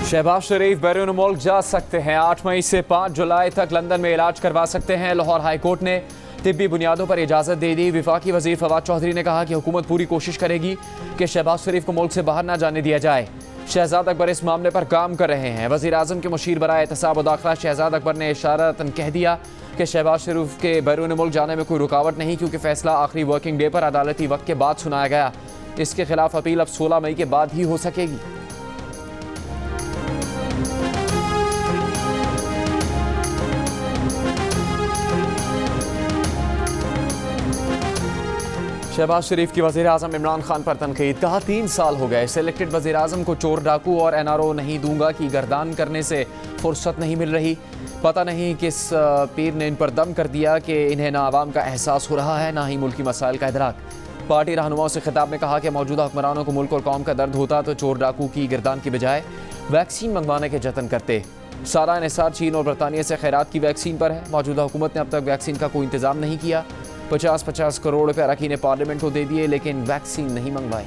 शहबाज शरीफ बैरून मुल्क जा सकते हैं। 8 मई से 5 जुलाई तक लंदन में इलाज करवा सकते हैं। लाहौर हाई कोर्ट ने तिब्बी बुनियादों पर इजाज़त दे दी। वफाकी वजीर फवाद चौधरी ने कहा कि हुकूमत पूरी कोशिश करेगी कि शहबाज शरीफ को मुल्क से बाहर ना जाने दिया जाए। शहजाद अकबर इस मामले पर काम कर रहे हैं। वज़ीर आज़म के मुशीर बराए एहतसाब व दाखिला शहजाद अकबर ने इशारतन कह दिया कि शहबाज शरीफ के बैरून मुल्क जाने में कोई रुकावट नहीं, क्योंकि फैसला आखिरी वर्किंग डे पर अदालती वक्त के बाद सुनाया गया। इसके खिलाफ अपील अब 16 मई के बाद ही हो सकेगी। शहबाज शरीफ की वज़ीर आज़म इमरान खान पर तनकीद। कहा 3 साल हो गए सिलेक्टेड वज़ीर आज़म को चोर डाकू और NRO नहीं दूंगा की गर्दान करने से फुर्सत नहीं मिल रही। पता नहीं किस पीर ने इन पर दम कर दिया कि इन्हें ना आवाम का एहसास हो रहा है, ना ही मुल्की मसाइल का इदराक। पार्टी रहनुमाओं से खिताब में कहा कि मौजूदा हुक्मरानों को मुल्क और कौम का दर्द होता तो चोर डाकू की गर्दान की बजाय वैक्सीन मंगवाने के जतन करते। सारा इन्हिसार चीन और बरतानिया से खैरात की वैक्सीन पर है। मौजूदा हुकूमत ने अब तक वैक्सीन का कोई इंतजाम नहीं किया। 50-50 करोड़ रुपये अरकान पार्लियामेंट को दे दिए, लेकिन वैक्सीन नहीं मंगवाई।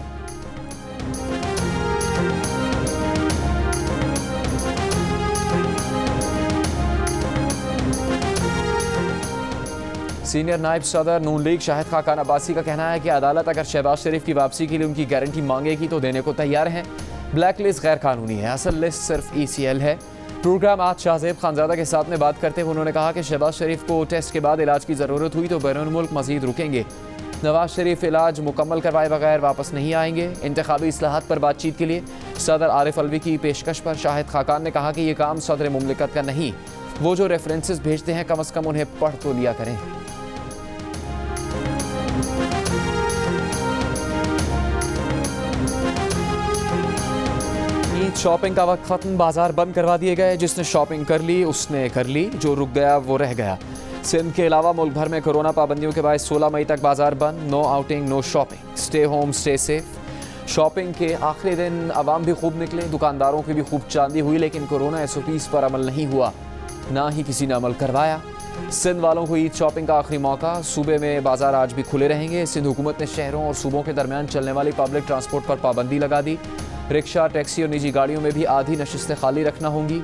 सीनियर नायब सदर नून लीग शाहिद खाकान अब्बासी का कहना है कि अदालत अगर शहबाज शरीफ की वापसी के लिए उनकी गारंटी मांगेगी तो देने को तैयार हैं। ब्लैक लिस्ट गैर कानूनी है, असल लिस्ट सिर्फ ECL है। प्रोग्राम आज शाहजेब खानजादा के साथ में बात करते हुए उन्होंने कहा कि शहबाज शरीफ को टेस्ट के बाद इलाज की ज़रूरत हुई तो बैरून मुल्क मजीद रुकेंगे। नवाज शरीफ इलाज मुकम्मल करवाए बगैर वापस नहीं आएंगे। इंतखाबी इस्लाहात पर बातचीत के लिए सदर आरिफ अलवी की पेशकश पर शाहिद खाकान ने कहा कि यह काम सदर मुमलिकत का नहीं, वो जो रेफरेंसेस भेजते हैं कम अज़ कम उन्हें पढ़ तो लिया करें। शॉपिंग का वक्त खत्म, बाजार बंद करवा दिए गए। जिसने शॉपिंग कर ली उसने कर ली, जो रुक गया वो रह गया। सिंध के अलावा मुल्क भर में कोरोना पाबंदियों के बाद 16 मई तक बाजार बंद। No outing, no shopping, stay home, stay safe. Shopping के आखिरी दिन अवाम भी खूब निकले, दुकानदारों की भी खूब चांदी हुई, लेकिन कोरोना SOPs पर अमल नहीं हुआ, ना ही किसी ने अमल करवाया। सिंध वालों को ईद शॉपिंग का आखिरी मौका। सूबे में बाजार आज भी खुले रहेंगे। सिंध हुकूमत ने शहरों और सूबों के दरमियान चलने वाली पब्लिक ट्रांसपोर्ट पर पाबंदी लगा दी। रिक्शा, टैक्सी और निजी गाड़ियों में भी आधी नशिस्तें खाली रखना होंगी।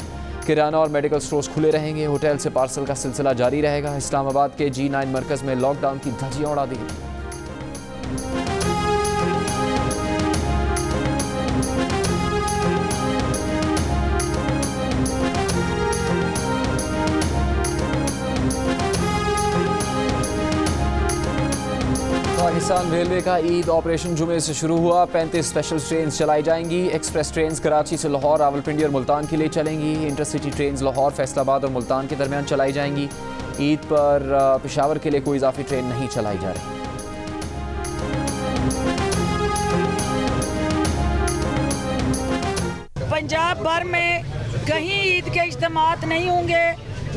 किराना और मेडिकल स्टोर्स खुले रहेंगे। होटल से पार्सल का सिलसिला जारी रहेगा। इस्लामाबाद के G9 मरकज़ में लॉकडाउन की धज्जियां उड़ा दी गई। पाकिस्तान रेलवे का ईद ऑपरेशन जुमे से शुरू हुआ। 35 स्पेशल ट्रेन चलाई जाएंगी। एक्सप्रेस ट्रेन कराची से लाहौर, रावलपिंडी और मुल्तान के लिए चलेंगी। इंटरसिटी ट्रेन लाहौर, फैसलाबाद और मुल्तान के दरमियान चलाई जाएंगी। ईद पर पेशावर के लिए कोई इजाफी ट्रेन नहीं चलाई जा रही। पंजाब भर में कहीं ईद के इज्तिमात नहीं होंगे,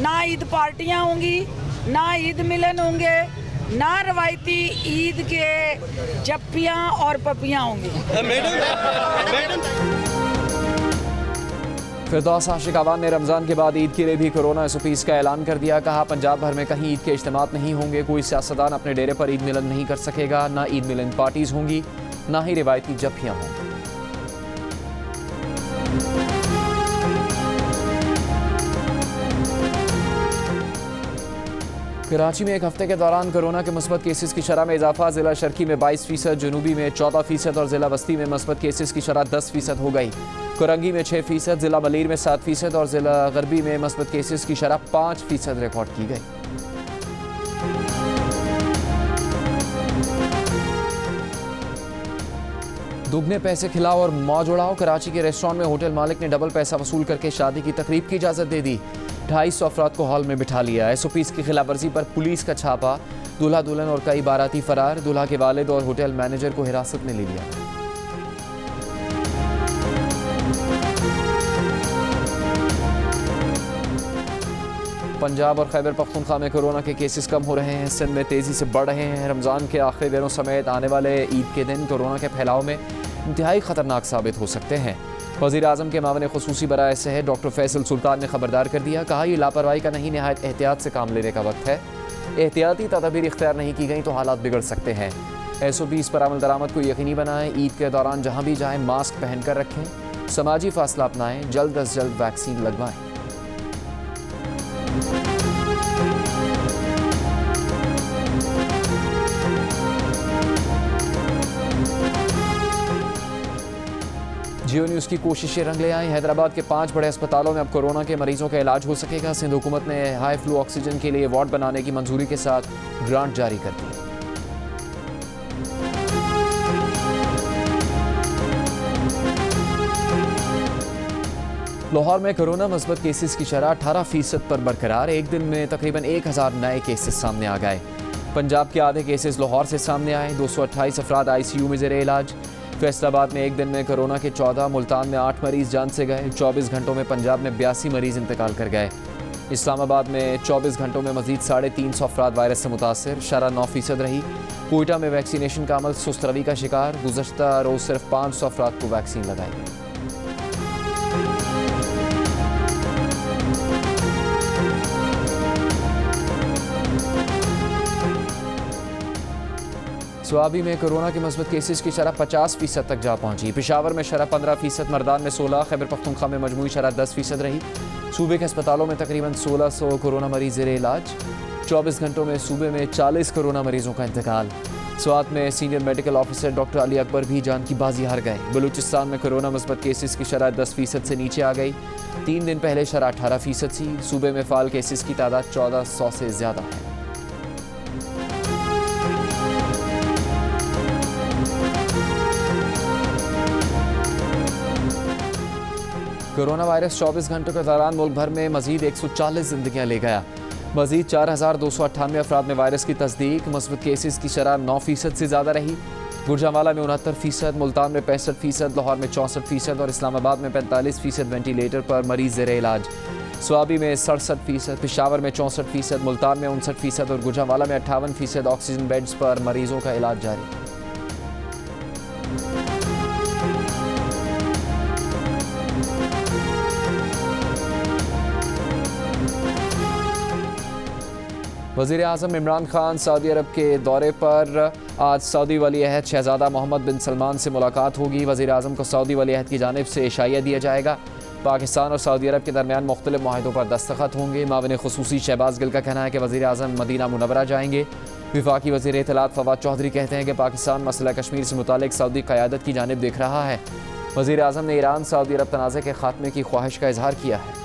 ना ईद पार्टियां होंगी, ना ईद मिलन होंगे, ना रवायती ईद के जप्पियाँ और पपियाँ होंगी। फिरदौस आशिक अवान ने रमज़ान के बाद ईद के लिए भी कोरोना SOPs का ऐलान कर दिया। कहा पंजाब भर में कहीं ईद के इज्तिमात नहीं होंगे। कोई सियासतदान अपने डेरे पर ईद मिलन नहीं कर सकेगा। ना ईद मिलन पार्टीज होंगी, ना ही रिवायती जप्पियाँ होंगी। कराची में एक हफ्ते के दौरान कोरोना के मुस्बत केसेस की शरह में इजाफा। जिला शर्की में 22%, जनूबी में 14% और जिला बस्ती में मुस्बत केसेस की शरह 10% हो गई। कोरंगी में 6%, जिला मलीर में 7% और जिला गरबी में मुस्बत केसेस की शरह 5% रिकॉर्ड की गई। दुगने पैसे खिलाओ और मौज उड़ाओ। कराची के रेस्टोरेंट में होटल मालिक ने डबल पैसा वसूल करके शादी की तकरीब की इजाज़त दे दी। 250 अफराद को हॉल में बिठा लिया। SOPs की खिलाफवर्जी पर पुलिस का छापा। दूल्हा दुल्हन और कई बाराती फरार। दूल्हा के वालिद और होटल मैनेजर को हिरासत में ले लिया। पंजाब और खैबर पख्तूनख्वा में कोरोना के केसेस कम हो रहे हैं। सिंध में तेज़ी से बढ़ रहे हैं। रमज़ान के आखिरी दिनों समेत आने वाले ईद के दिन कोरोना के फैलाव में इंतहाई ख़तरनाक साबित हो सकते हैं। वज़ीर आज़म के मामले खुसूसी बराए सेहत डॉक्टर फैसल सुल्तान ने खबरदार कर दिया। कहा यह लापरवाही का नहीं, नहायत एहतियात से काम लेने का वक्त है। एहतियाती तदबीर इख्तियार नहीं की गई तो हालात बिगड़ सकते हैं। SOPs पर अमल दरामद को यकीनी बनाएं। ईद के दौरान जहाँ भी जाएँ मास्क पहन कर रखें। समाजी फासला अपनाएं, जल्द अज जल्द वैक्सीन लगवाएं। जियो न्यूज़ की कोशिशें रंग ले आई। हैदराबाद के 5 बड़े अस्पतालों में अब कोरोना के मरीजों का इलाज हो सकेगा। सिंध हुकूमत ने हाई फ्लू ऑक्सीजन के लिए वार्ड बनाने की मंजूरी के साथ ग्रांट जारी कर दी। लाहौर में कोरोना मस्बत केसेस की शरह 18% पर बरकरार। एक दिन में तकरीबन 1000 नए केसेस सामने आ गए। पंजाब के आधे केसेस लाहौर से सामने आए। 228 अफराद ICU में ज़ेरे इलाज। फैसलाबाद में एक दिन में कोरोना के 14, मुल्तान में 8 मरीज जान से गए। 24 घंटों में पंजाब में 82 मरीज इंतकाल कर गए। इस्लामाबाद में 24 घंटों में मजीद 350 अफराद वायरस से मुतासर, शरह 9% रही। कोयटा में वैक्सीनेशन का अमल सुस्त रवि का शिकार। गुज़श्ता रोज़ सिर्फ 500 अफराद को वैक्सीन लगाई गई। स्वाबी में कोरोना के मस्बत केसेस की शरह 50% तक जा पहुंची। पेशावर में शरह 15%, मर्दान में 16, खैबर पख्तूनख्वा में मजमूई शरह 10% रही। सूबे के अस्पतालों में तकरीबन 1600 कोरोना मरीज ज़ेरे इलाज। 24 घंटों में सूबे में 40 कोरोना मरीजों का इंतकाल। स्वात में senior medical officer doctor Ali Akbar भी जान की बाजी हार गए। बलूचिस्तान में कोरोना मस्बत केसेस की शरह 10% से नीचे आ गई। 3 दिन पहले शरह 18% थी। सूबे में फ़ाल केसेस की तादाद 1400 से ज़्यादा है। कोरोना वायरस 24 घंटों के दौरान मुल्क भर में मजीद 140 जिंदगियां ले गया। मजीद 4298 अफराद में वायरस की तस्दीक। मस्बत केसेस की शरह 9% से ज़्यादा रही। गुरजांवाला में 69%, मुल्तान में 65%, लाहौर में 64% और इस्लामाबाद में 45% वेंटिलेटर पर मरीज ज़ेरे इलाज। स्वाबी में 67%, पेशावर में 64%, मुल्तान में 59% और गुरजांवाला में 58% ऑक्सीजन बेड्स पर मरीजों का इलाज जारी। वज़ीर आज़म इमरान खान सऊदी अरब के दौरे पर। आज सऊदी वली अहद शहज़ादा मोहम्मद बिन सलमान से मुलाकात होगी। वज़ीर आज़म को सऊदी वली अहद की जानिब से इशाइया दिया जाएगा। पाकिस्तान और सऊदी अरब के दरमियान मुख्तलिफ मुआहिदों पर दस्तखत होंगे। माविन खुसूसी शहबाज गिल का कहना है कि वज़ीर आज़म मदीना मुनव्वरा जाएंगे। विफाकी वज़ीर इत्तलात फवाद चौधरी कहते हैं कि पाकिस्तान मसला कश्मीर से मुतालिक सऊदी क़यादत की जानिब देख रहा है। वज़ीर आज़म ने ईरान सऊदी अरब तनाज़े के खात्मे की ख्वाहिश का इजहार किया है।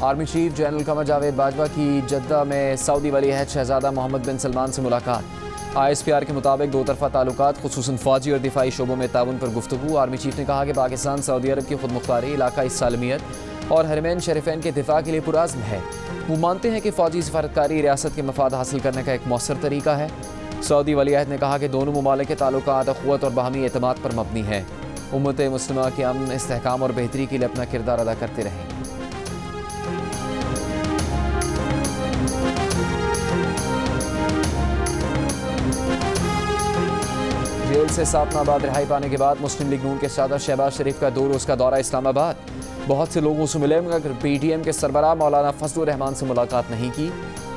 Army chief general Qamar Javed Bajwa की जद्दा में सऊदी वली अहद शहज़ादा मोहम्मद बिन सलमान से मुलाकात। ISPR के मुताबिक दो तरफ़ा ताल्लुकात खुसूसन फ़ौजी और दिफाई शोबों में ताउन पर गुफ्तगू। आर्मी चीफ ने कहा कि पाकिस्तान सऊदी अरब की खुदमुख्तारी, इलाकाई सालमियत और हरमैन शरीफैन के दिफा के लिए पुराज़्म है। वो मानते हैं कि फ़ौजी सफारतकारी रियासत के मफाद हासिल करने का एक मौसर तरीका है। सऊदी वली अहद ने कहा कि दोनों ममालिक के ताल्लुकात अख़ुवत और बाहमी एतमाद पर मबनी है। उम्मत मुस्लिमा के अमन, इस्तेहकाम और बेहतरी के लिए अपना किरदार अदा करते रहेंगे। जेल से 7 माह बाद रिहाई पाने के बाद मुस्लिम लीग नून के सदर शहबाज शरीफ का 2 रोज़ का दौरा इस्लामाबाद। बहुत से लोगों से मिले मगर PTM के सरबराह मौलाना फजलुर रहमान से मुलाकात नहीं की।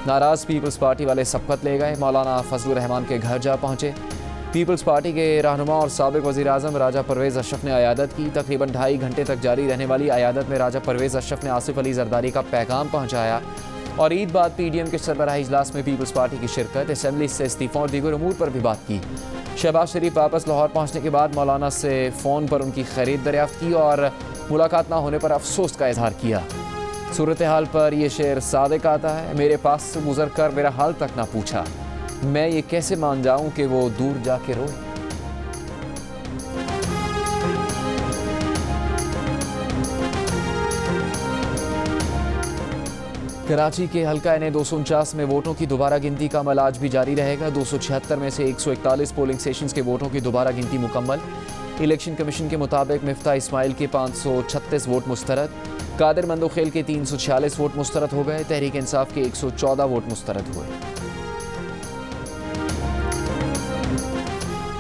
नाराज़ पीपल्स पार्टी वाले सबकत ले गए। मौलाना फजलुर रहमान के घर जा पहुँचे। पीपल्स पार्टी के रहनुमा और साबिक वज़ीर आज़म राजा परवेज़ अशरफ ने अयादत की। तकरीबन 2.5 घंटे तक जारी रहने वाली अयादत में राजा परवेज़ अशरफ ने आसिफ अली जरदारी का पैगाम पहुँचाया और ईद बाद PTM के सरबराही इजलास में पीपल्स पार्टी की शिरकत, असम्बली से इस्तीफ़ा और दीगर उमूर पर भी बात की। शहबाज शरीफ वापस लाहौर पहुँचने के बाद मौलाना से फ़ोन पर उनकी खैरियत दरियाफ्त की और मुलाकात ना होने पर अफसोस का इजहार किया। सूरत हाल पर यह शेर सादिक आता है, मेरे पास से गुजर कर मेरा हाल तक ना पूछा, मैं ये कैसे मान जाऊं कि वो दूर जाके रोए। कराची के हल्का NA 249 में वोटों की दोबारा गिनती का अमल आज भी जारी रहेगा। 276 में से 141 पोलिंग स्टेशन के वोटों की दोबारा गिनती मुकम्मल। इलेक्शन कमीशन के मुताबिक मिफ्ता इस्माइल के 536 वोट मुस्तरद, कादिर मंदोखेल के 346 वोट मुस्तरद हो गए। तहरीक इंसाफ के 114 वोट मुस्तरद हुए।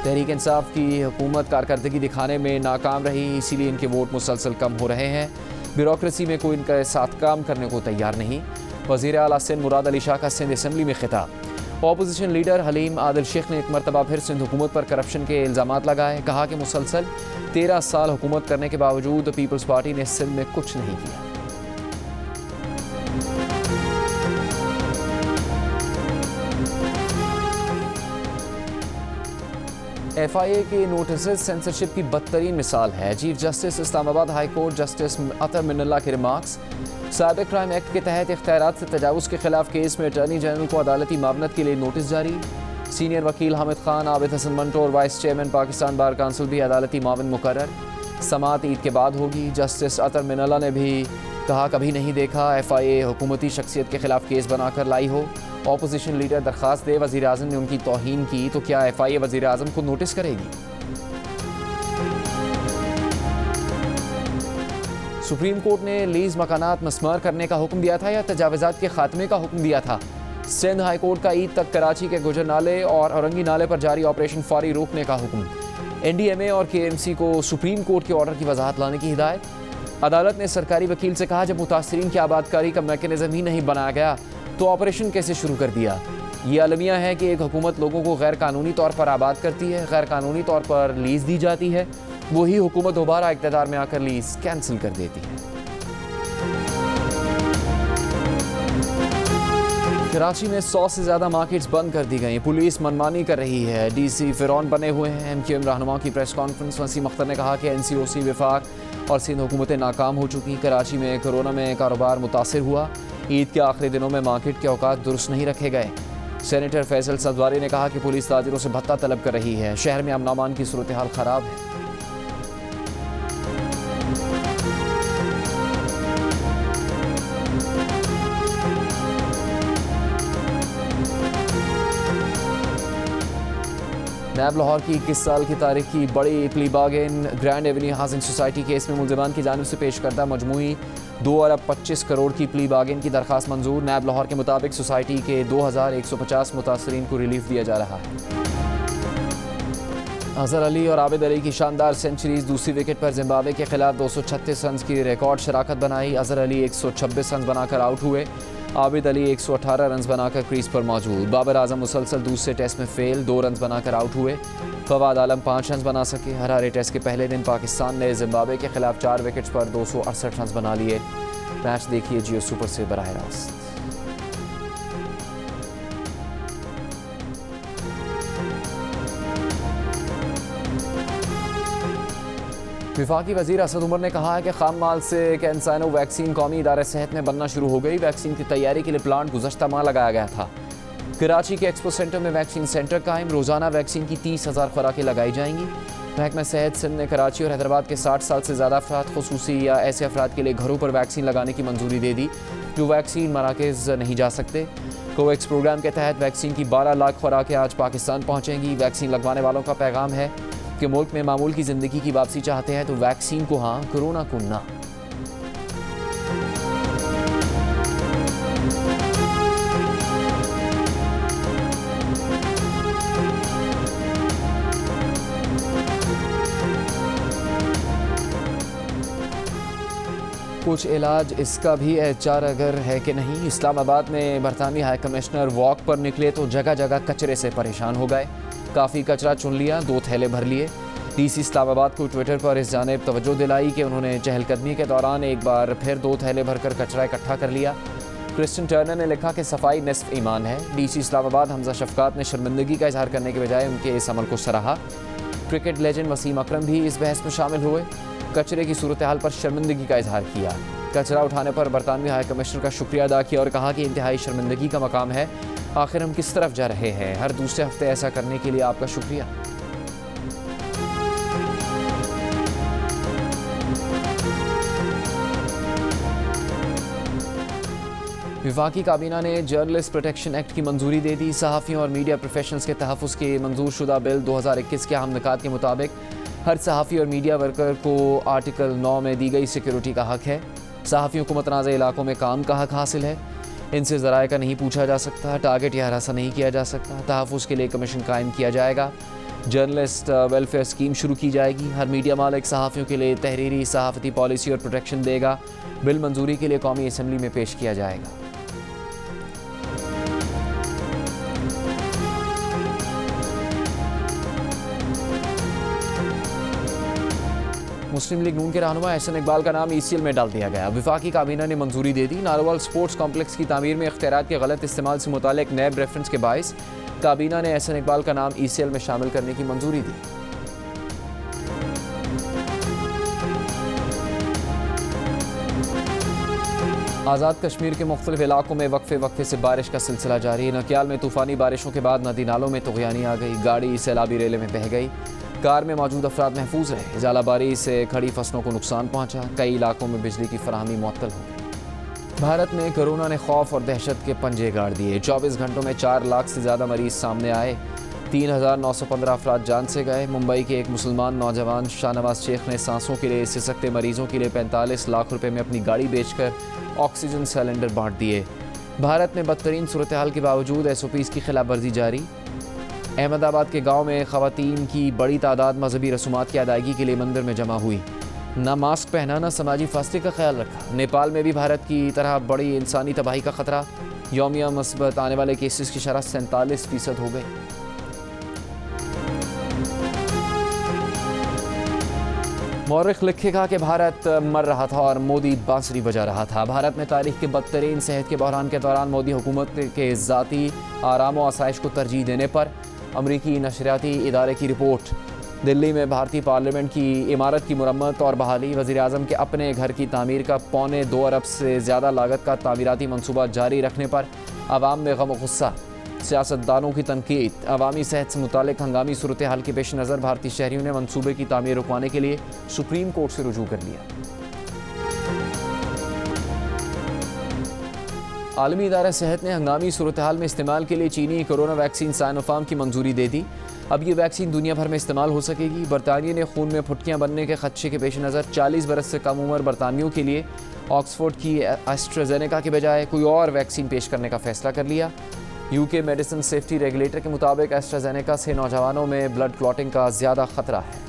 तहरीक इंसाफ की हुकूमत कारकर्दगी दिखाने में नाकाम रही, इसीलिए इनके वोट मुसलसल कम हो रहे हैं। ब्यूरोक्रेसी में कोई इनके साथ काम करने को तैयार नहीं। वज़ीर आला सिंध मुराद अली शाह का सिंध असम्बली में खिताब। ऑपोजिशन लीडर हलीम आदिल शेख ने एक मरतबा फिर सिंध हुकूमत पर करप्शन के इल्ज़ामात लगाए। कहा कि मुसलसल 13 साल हुकूमत करने के बावजूद पीपल्स पार्टी ने सिंध में कुछ नहीं किया। FIA के नोटिस सेंसरशिप की बदतरीन मिसाल है। Chief justice Islamabad high court justice Athar Minallah के रिमार्क्स। साइबर क्राइम एक्ट के तहत इख्तियारात से तजावुज़ के खिलाफ केस में अटॉर्नी जनरल को अदालती मामलत के लिए नोटिस जारी। सीनियर वकील हामिद खान, आबिद हसन मंटो और vice chairman Pakistan bar council भी अदालती मावन मुकर्रर। समाअत ईद के बाद होगी। जस्टिस अतर मिनल्ला ने भी कहा कभी नहीं देखा FIA हुकूमती शख्सियत के खिलाफ केस बनाकर लाई हो। ऑपोजिशन लीडर दरख्वास्त दे वज़ीर आज़म ने उनकी तौहीन की तो क्या FIA वज़ीर आज़म को नोटिस करेगी? सुप्रीम कोर्ट ने लीज मकानात मस्मार करने का हुक्म दिया था या तजावज़ात के खात्मे का हुक्म दिया था? सिंध हाई कोर्ट का ईद तक कराची के गुजर नाले और औरंगी नाले पर जारी ऑपरेशन फौरी रोकने का हुक्म। NDMA और KMC को सुप्रीम कोर्ट के ऑर्डर की वजाहत लाने की हिदायत। अदालत ने सरकारी वकील से कहा जब मुतासरीन की आबादकारी का मैकेनिज्म ही नहीं बनाया गया तो ऑपरेशन कैसे शुरू कर दिया? ये अलमिया है कि एक हुकूमत लोगों को गैर कानूनी तौर पर आबाद करती है, गैर कानूनी तौर पर लीज दी जाती है, वही हुकूमत दोबारा इक़्तिदार में आकर लीज कैंसिल कर देती है। कराची में 100 से ज़्यादा मार्केट्स बंद कर दी गई। पुलिस मनमानी कर रही है। DC फ़िरौन बने हुए हैं। MQM रहनुमाओं की प्रेस कॉन्फ्रेंस। वसीम अख्तर ने कहा कि NCOC, विफाक और सिंध हुकूमतें नाकाम हो चुकी। कराची में कोरोना में कारोबार मुतासिर हुआ। ईद के आखिरी दिनों में मार्केट के औकात दुरुस्त नहीं रखे गए। सेनेटर फैसल सदवारी ने कहा कि पुलिस ताजिरों से भत्ता तलब कर रही है। शहर में अमन अमान की सूरत हाल ख़राब है। नैब लाहौर की 21 साल की तारीख की बड़ी plea bargain grand Avenue housing society case में मुल्ज़िमान की जानिब से पेश करदा मजमूई 2 अरब 25 करोड़ की प्ली बार्गेन की दरख्वास्त मंजूर। नैब लाहौर के मुताबिक सोसाइटी के 2150 मुतासरीन को रिलीफ दिया जा रहा है। अजहर अली और आबिद अली की शानदार सेंचुरीज। दूसरी विकेट पर जिम्बाब्वे के खिलाफ 236 रन की रिकॉर्ड शराकत बनाई। अजहर अली 126 रन बनाकर आउट हुए। आबिद अली 118 रन बनाकर क्रीज पर मौजूद। बाबर आजम मुसलसल दूसरे टेस्ट में फेल, 2 रन बनाकर आउट हुए। फवाद आलम 5 रन बना सके। हरारे टेस्ट के पहले दिन पाकिस्तान ने जिम्बाब्वे के खिलाफ 4 विकेट्स पर 268 रन बना लिए। मैच देखिए जियो सुपर से बराह रास्त। विफाकी वज़ीर असद उमर ने कहा है कि खाम माल से कैंसाइनो वैक्सीन कौमी इदारे सेहत में बनना शुरू हो गई। वैक्सीन की तैयारी के लिए प्लांट गुज़श्ता माह लगाया गया था। कराची के एक्सपो सेंटर में वैक्सीन सेंटर कायम। रोज़ाना वैक्सीन की 30,000 खुराकें लगाई जाएंगी। महकमा सेहत सिंध ने कराची और हैदराबाद के 60 साल से ज़्यादा अफराद, खुसूसी या ऐसे अफराद के लिए घरों पर वैक्सीन लगाने की मंजूरी दे दी जो वैक्सीन मराकज़ नहीं जा सकते। कोवैक्स प्रोग्राम के तहत वैक्सीन की 12 लाख खुराकें आज पाकिस्तान पहुँचेंगी। वैक्सीन लगवाने वालों का पैगाम है कि मुल्क में मामूल की ज़िंदगी की वापसी चाहते हैं तो वैक्सीन को हाँ, कोरोना को ना। कुछ इलाज इसका भी HR अगर है कि नहीं। इस्लामाबाद में बरतानवी हाई कमिश्नर वॉक पर निकले तो जगह जगह कचरे से परेशान हो गए। काफ़ी कचरा चुन लिया, 2 थैले भर लिए। DC इस्लामाबाद को ट्विटर पर इस जानिब तवज्जो दिलाई कि उन्होंने चहलकदमी के दौरान एक बार फिर 2 थैले भरकर कचरा इकट्ठा कर लिया। क्रिस्टन टर्नर ने लिखा कि सफाई निस्फ ईमान है। DC इस्लामाबाद हमजा शफकात ने शर्मिंदगी का इजहार करने के बजाय उनके इस अमल को सराहा। क्रिकेट लेजेंड वसीम अकरम भी इस बहस में शामिल हुए। कचरे की सूरत हाल पर शर्मिंदगी का इजहार किया। कचरा उठाने पर बरतानवी हाई कमिश्नर का शुक्रिया अदा किया और कहा कि इंतहाई शर्मिंदगी का मकाम है। आखिर हम किस तरफ जा रहे हैं? हर दूसरे हफ्ते ऐसा करने के लिए आपका शुक्रिया। विफाकी काबीना ने जर्नलिस्ट प्रोटेक्शन एक्ट की मंजूरी दे दी। सहाफ़ियों और मीडिया प्रोफेशनल्स के तहफ़्फ़ुज़ के मंजूर शुदा बिल 2021 के अहम निकात के मुताबिक हर सहाफ़ी और मीडिया वर्कर को आर्टिकल 9 में दी गई सिक्योरिटी का हक है। सहाफ़ियों को मुतनाज़ इलाकों में काम का हक हासिल है। इनसे ज़राए का नहीं पूछा जा सकता, टारगेट या हरासा नहीं किया जा सकता। तहफ़्फ़ुज़ के लिए कमीशन कायम किया जाएगा। जर्नलिस्ट वेलफेयर स्कीम शुरू की जाएगी। हर मीडिया मालिक सहाफ़ियों के लिए तहरीरी सहाफ़ती पॉलिसी और प्रोटेक्शन देगा। बिल मंजूरी के लिए कौमी असम्बली में पेश किया जाएगा। मुस्लिम लीग नून के रहनुमा एहसन इकबाल का नाम ECL में डाल दिया गया। वफाकी काबीना ने मंजूरी दे दी। नारोवाल स्पोर्ट्स कॉम्प्लेक्स की तामीर में इख्तियारात के गलत इस्तेमाल से मुतालिक नैब रेफरेंस के बायस काबीना ने एहसन इकबाल का नाम ECL में शामिल करने की मंजूरी दी। आज़ाद कश्मीर के मुख्तलिफ इलाकों में वक्फे से बारिश का सिलसिला जारी। नकियाल में तूफ़ानी बारिशों के बाद नदी नालों में तुग़यानी आ गई। गाड़ी सैलाबी रेले में बह गई। कार में मौजूद अफराद महफूज रहे। ज़ालाबारी से खड़ी फसलों को नुकसान पहुंचा। कई इलाकों में बिजली की फराहमी मुअत्तल हो गई। भारत में कोरोना ने खौफ और दहशत के पंजे गाड़ दिए। 24 घंटों में 4 लाख से ज़्यादा मरीज सामने आए। 3,915 अफराद जान से गए। मुंबई के एक मुसलमान नौजवान शाहनवाज शेख ने सांसों के लिए सिसकते मरीजों के लिए 45 लाख रुपए में अपनी गाड़ी बेचकर ऑक्सीजन सिलेंडर बांट दिए। भारत में बदतरीन सूरत हाल के बावजूद SOPs की खिलाफ वर्जी जारी। अहमदाबाद के गांव में ख़वातीन की बड़ी तादाद मजहबी रसूमात की अदायगी के लिए मंदिर में जमा हुई। ना मास्क पहना, ना समाजी फासले का ख्याल रखा। नेपाल में भी भारत की तरह बड़ी इंसानी तबाही का ख़तरा। यौमिया मस्बत आने वाले केसेस की शरह 47% हो गई। मौरिख लिखेगा कि भारत मर रहा था और मोदी बांसुरी बजा रहा था। भारत में तारीख के बदतरीन सेहत के बहरान के दौरान मोदी हुकूमत के ज़ाती आराम व आसाइश को तरजीह देने पर अमरीकी नशरियाती इदारे की रिपोर्ट। दिल्ली में भारतीय पार्लियामेंट की इमारत की मुरम्मत और बहाली। वज़ीर आज़म के अपने घर की तामीर का 2.25 अरब से ज़्यादा लागत का तामीराती मनसूबा जारी रखने पर आवाम में गम व गुस्सा। सियासतदानों की तनकीद। अवामी सेहत से मुतालिक हंगामी सूरत हाल के पेश नज़र भारतीय शहरियों ने मनसूबे की तामीर रुकवाने के लिए सुप्रीम कोर्ट से रुजू कर लिया। आलमी इदारा सेहत ने हंगामी सूरत हाल में इस्तेमाल के लिए चीनी कोरोना वैक्सीन साइनोफार्म की मंजूरी दे दी। अब ये वैक्सीन दुनिया भर में इस्तेमाल हो सकेगी। बरतानिया ने खून में फुटकियाँ बनने के खदशे के पेश नज़र 40 बरस से कम उम्र बरतानियों के लिए ऑक्सफोर्ड की एस्ट्राजेनेका के बजाय कोई और वैक्सीन पेश करने का फैसला कर लिया। UK मेडिसिन सेफ्टी रेगुलेटर के मुताबिक एस्ट्राजेनेका से नौजवानों में ब्लड क्लॉटिंग का ज़्यादा खतरा है।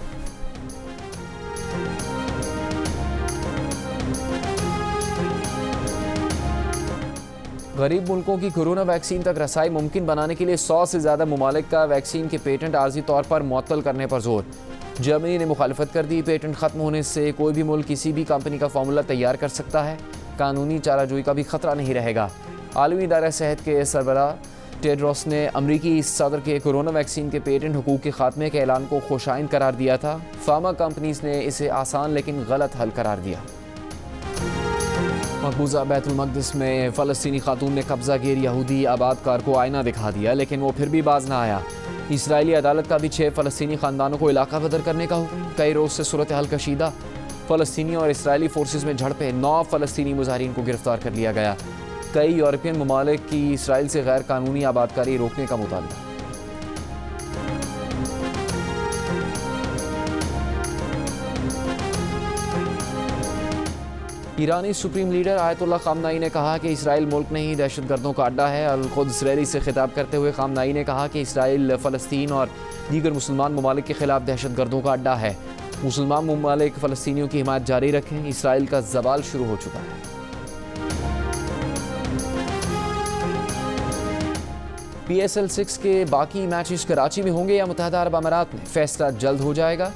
गरीब मुल्कों की कोरोना वैक्सीन तक रसाई मुमकिन बनाने के लिए 100 से ज़्यादा ममालिक का वैक्सीन के पेटेंट आर्जी तौर पर मुअत्तल करने पर जोर। जर्मनी ने मुखालफत कर दी। पेटेंट ख़त्म होने से कोई भी मुल्क किसी भी कंपनी का फार्मूला तैयार कर सकता है। कानूनी चाराजोई का भी खतरा नहीं रहेगा। आलमी इदारा सेहत के सरबराह टेड्रोस ने अमरीकी सदर के कोरोना वैक्सीन के पेटेंट हुकूक के खात्मे के ऐलान को खुशाइन करार दिया था। फार्मा कंपनीज ने इसे आसान लेकिन गलत हल करार दिया। मकबूजा बैतुल मक़दिस में फ़लस्तीनी खातून ने कब्ज़ा गिर यहूदी आबादकार को आईना दिखा दिया, लेकिन वो फिर भी बाज ना आया। इसराइली अदालत का भी 6 फ़लस्तीनी ख़ानदानों को इलाका बदर करने का हुक्म। कई रोज़ से सूरत हाल कशीदा। फ़लस्तीनी और इसराइली फोर्सेस में झड़पें। 9 फ़लस्तीनी मुजाहिरीन को गिरफ्तार कर लिया गया। कई यूरोपियन ममालिक की इसराइल से गैर कानूनी आबादकारी रोकने का मुतालबा। ईरानी सुप्रीम लीडर आयतुल्लाह ख़ामनाई ने कहा कि इसराइल मुल्क नहीं दहशतगर्दों का अड्डा है। अल-कुद्स रैली से खिताब करते हुए ख़ामनाई ने कहा कि इसराइल फ़लस्तीन और दीगर मुसलमान ममालिक के ख़िलाफ़ दहशतगर्दों का अड्डा है। मुसलमान ममालिक फ़लस्तीनियों की हिमायत जारी रखें। इसराइल का ज़वाल शुरू हो चुका है। PSL 6 के बाकी मैचेस कराची में होंगे या मुत्तहदा अरब अमारात में, फैसला जल्द हो जाएगा।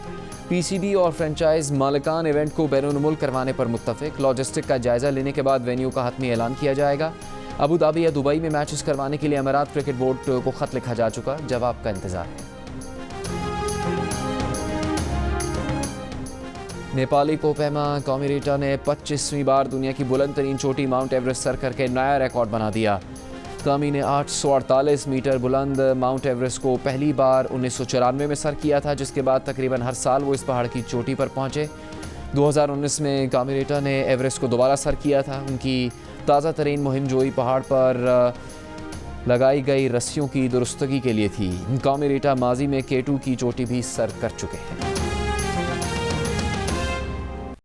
PCB और फ्रेंचाइज मालिकान इवेंट को बैरून मुल्क करवाने पर मुत्तफिक। लॉजिस्टिक का जायजा लेने के बाद वेन्यू का हतमी ऐलान किया जाएगा। अबू धाबी या दुबई में मैचेस करवाने के लिए अमारात क्रिकेट बोर्ड को खत लिखा जा चुका, जवाब का इंतजार है। नेपाली कोपैमा कॉमिरेटा ने 25वीं बार दुनिया की बुलंद तरीन चोटी माउंट एवरेस्ट सर करके नया रिकॉर्ड बना दिया। कामी ने 848 मीटर बुलंद माउंट एवरेस्ट को पहली बार 1994 में सर किया था, जिसके बाद तकरीबन हर साल वो इस पहाड़ की चोटी पर पहुंचे। 2019 में कामिरेटा ने एवरेस्ट को दोबारा सर किया था। उनकी ताज़ा तरीन मुहिम जोई पहाड़ पर लगाई गई रस्सियों की दुरुस्तगी के लिए थी। कामिरेटा माजी में K2 की चोटी भी सर कर चुके हैं।